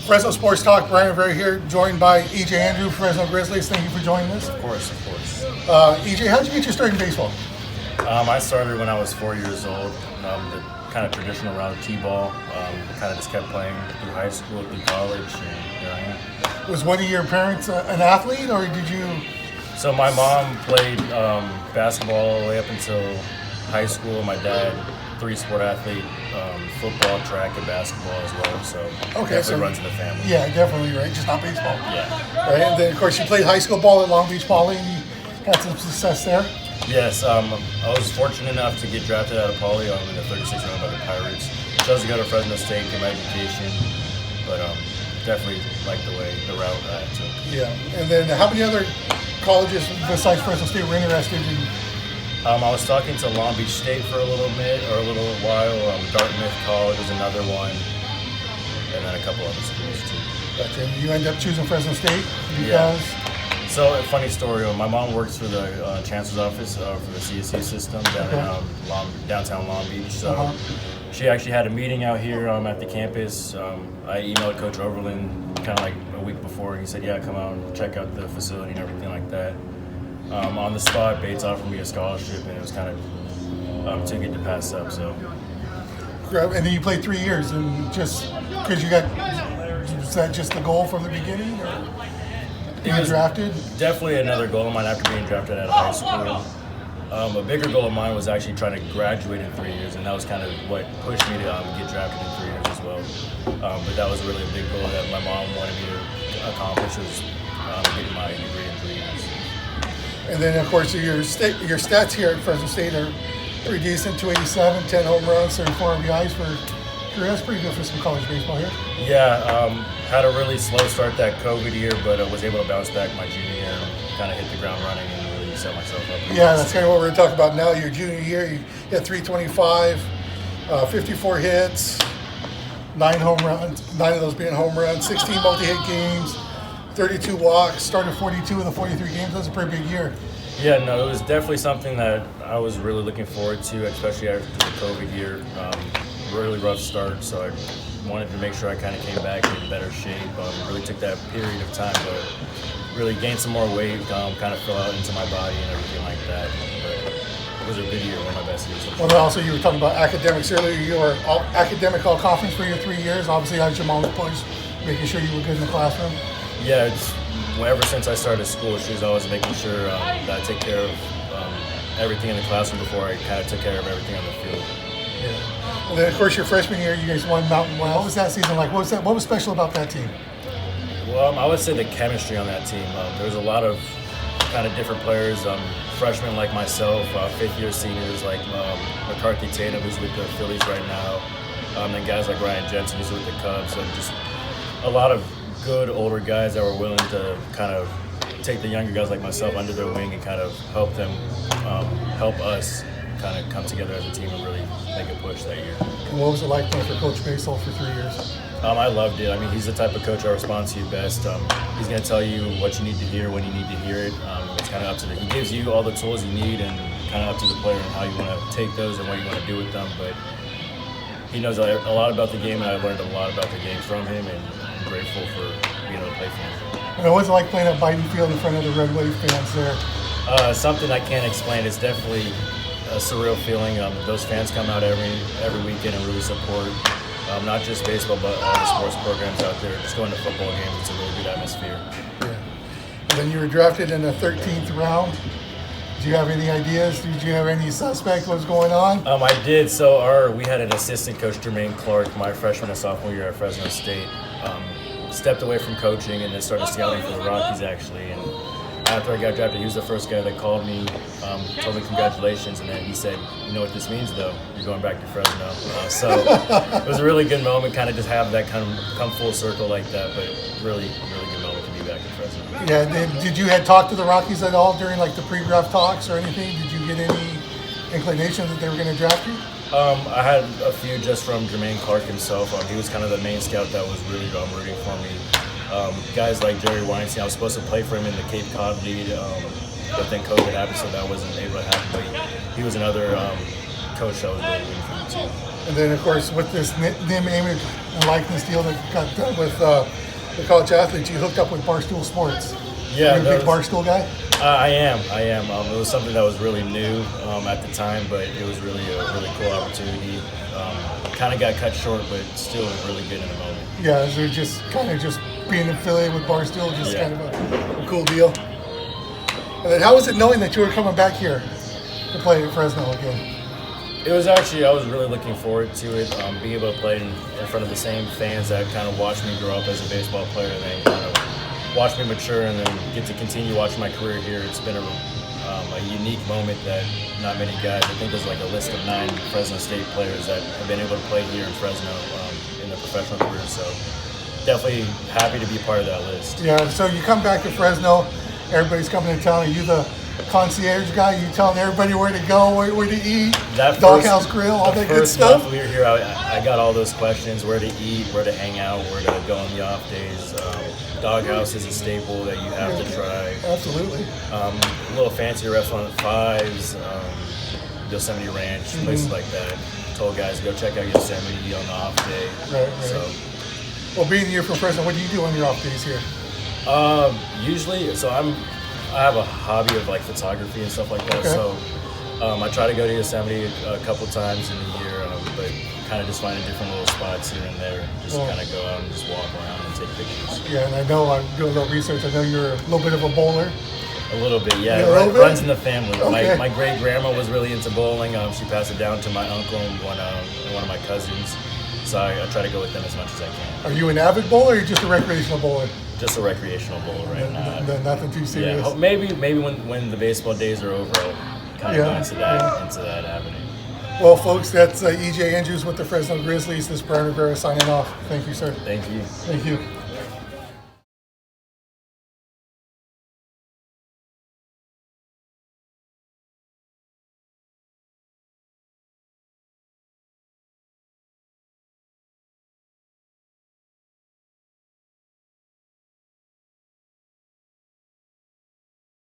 Fresno Sports Talk, Brian Rivera here, joined by EJ Andrew, Fresno Grizzlies. Thank you for joining us. Of course, of course. EJ, how did you get your start in baseball? I started when I was 4 years old. The kind of traditional route of T-ball. Kind of just kept playing through high school, through college, and here I am. Was one of your parents an athlete, or did you? So my mom played basketball all the way up until high school. My dad, three-sport athlete, football, track, and basketball as well. So definitely runs in the family. Yeah, definitely, right? Just not baseball. Yeah. Right, and then of course you played high school ball at Long Beach Poly, and you had some success there. Yes, I was fortunate enough to get drafted out of Poly in the 36th round by the Pirates. Chose to go to Fresno State, get my education, but definitely liked the route I took. Yeah, and then how many other colleges besides Fresno State were interested in? I was talking to Long Beach State for a little while. Dartmouth College was another one, and then a couple other schools too. Gotcha. And you end up choosing Fresno State because? Yeah. So, a funny story. My mom works for the chancellor's office for the CSC system down in downtown Long Beach. So, she actually had a meeting out here at the campus. I emailed Coach Overland kind of like a week before. He said, "Yeah, come out and check out the facility and everything like that." On the spot, Bates offered me a scholarship, and it was kind of too good to pass up. So, and then you played 3 years, and just because was that just the goal from the beginning, or being drafted? Definitely another goal of mine after being drafted out of high school. A bigger goal of mine was actually trying to graduate in 3 years, and that was kind of what pushed me to get drafted in 3 years as well. But that was really a big goal that my mom wanted me to accomplish, was getting my degree in 3 years. And then, of course, your stats here at Fresno State are pretty decent. 287, 10 home runs, 34 RBIs for career. That's pretty good for some college baseball here. Yeah, had a really slow start that COVID year, but was able to bounce back my junior year and kind of hit the ground running and really set myself up. Yeah, that's kind of what we're going to talk about now. Your junior year, you hit 325, 54 hits, 9 home runs, 9 of those being home runs, 16 multi-hit games, 32 walks, started 42 of the 43 games. That's a pretty big year. Yeah, no, it was definitely something that I was really looking forward to, especially after the COVID year. Really rough start, so I wanted to make sure I kind of came back in better shape. Really took that period of time to really gain some more weight, kind of fill out into my body and everything like that. But it was a good year, one of my best years. Well, also you were talking about academics earlier. You were academic all-conference for your 3 years. Obviously, that was your mom's push, making sure you were good in the classroom. Yeah, ever since I started school, she was always making sure that I take care of everything in the classroom before I kind of took care of everything on the field. Yeah. And then, of course, your freshman year, you guys won Mountain West. What was that season like? What was special about that team? Well, I would say the chemistry on that team. There was a lot of kind of different players, freshmen like myself, fifth-year seniors like McCarthy Tatum, who's with the Phillies right now, and guys like Ryan Jensen, who's with the Cubs. So just a lot of good older guys that were willing to kind of take the younger guys like myself under their wing and kind of help them, help us kind of come together as a team and really make a push that year. And what was it like playing for Coach Basel for 3 years? I loved it. I mean, he's the type of coach I respond to best. He's going to tell you what you need to hear when you need to hear it. It's kind of up to he gives you all the tools you need and kind of up to the player and how you want to take those and what you want to do with them. But he knows a lot about the game, and I learned a lot about the game from him, and I'm grateful for being able to play for him. And what's it like playing at Biden Field in front of the Red Wave fans there? Something I can't explain. It's definitely a surreal feeling. Those fans come out every weekend and really support not just baseball, but all the sports programs out there. Just going to football games, it's a really good atmosphere. Yeah. And then you were drafted in the 13th round. Did you have any ideas? Did you have any suspect what was going on? I did. So we had an assistant coach, Jermaine Clark, my freshman and sophomore year at Fresno State. Stepped away from coaching and then started scouting for the Rockies, actually. And after I got drafted, he was the first guy that called me, told me congratulations, and then he said, "You know what this means, though? You're going back to Fresno." So it was a really good moment, kind of just have that kind of come full circle like that, but really good moment to be back in Fresno. Yeah, did you had talked to the Rockies at all during like the pre-draft talks or anything? Did you get any inclination that they were going to draft you? I had a few just from Jermaine Clark himself. He was kind of the main scout that was really rooting for me. Guys like Jerry Weinstein, I was supposed to play for him in the Cape Cod league, but then COVID happened, so that wasn't able to happen. But he was another coach that was really rooting for me too. And then, of course, with this name, image, and likeness deal that got done with the college athletes, you hooked up with Barstool Sports. Yeah, You're a big Barstool guy? I am. It was something that was really new at the time, but it was really a really cool opportunity. Kind of got cut short, but still really good in the moment. Yeah, so just kind of just being affiliated with Barstool, just kind of a cool deal. And then how was it knowing that you were coming back here to play at Fresno again? It was actually, I was really looking forward to it, being able to play in front of the same fans that kind of watched me grow up as a baseball player and then kind of watch me mature and then get to continue watching my career here. It's been a unique moment that not many guys, I think there's like a list of 9 Fresno State players that have been able to play here in Fresno in their professional career. So definitely happy to be part of that list. Yeah, so you come back to Fresno, everybody's coming to town. Are you the concierge guy? You telling everybody where to go, where to eat, Doghouse Grill, all that good stuff? Month we were here, I got all those questions: where to eat, where to hang out, where to go on the off days. Doghouse is a staple that you have to try. Absolutely. A little fancier restaurant at Fives, Yosemite Ranch, places like that. Told guys go check out Yosemite on the off day. Right. So, well, being here from Fresno, what do you do on your off days here? Usually, I have a hobby of like photography and stuff like that. Okay. So I try to go to Yosemite a couple times in the year, but kind of just finding different little spots here and there. Just kind of go out and just walk around and take pictures. Yeah, and I know I'm doing a little research. I know you're a little bit of a bowler. A little bit, yeah. It runs in the family. Okay. My great grandma was really into bowling. She passed it down to my uncle and one of my cousins. So I try to go with them as much as I can. Are you an avid bowler or are you just a recreational bowler? Just a recreational bowler right now. Nothing too serious. Yeah, maybe when the baseball days are over, I'll kind of go into that avenue. Well, folks, that's E.J. Andrews with the Fresno Grizzlies. This is Brian Rivera signing off. Thank you, sir. Thank you. Thank you.